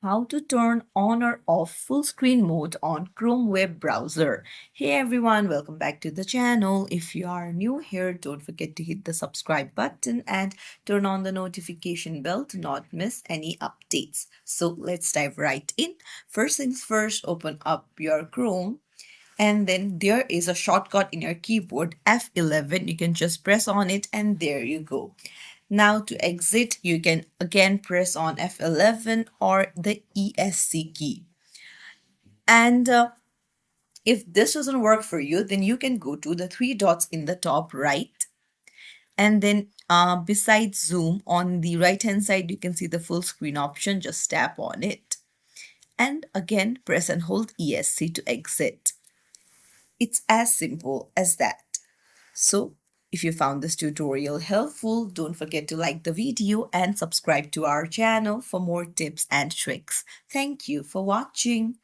how to turn on or off full screen mode on Chrome web browser. Hey everyone, welcome back to the channel. If you are new here, don't forget to hit the subscribe button and turn on the notification bell to not miss any updates. So let's dive right in. First things first, open up your Chrome, and then there is a shortcut in your keyboard, F11. You can just press on it and there you go. Now to exit, you can again press on F11 or the ESC key. And if this doesn't work for you, then you can go to the three dots in the top right. And then besides zoom on the right hand side, you can see the full screen option. Just tap on it. And again, press and hold ESC to exit. It's as simple as that. So, if you found this tutorial helpful, don't forget to like the video and subscribe to our channel for more tips and tricks. Thank you for watching.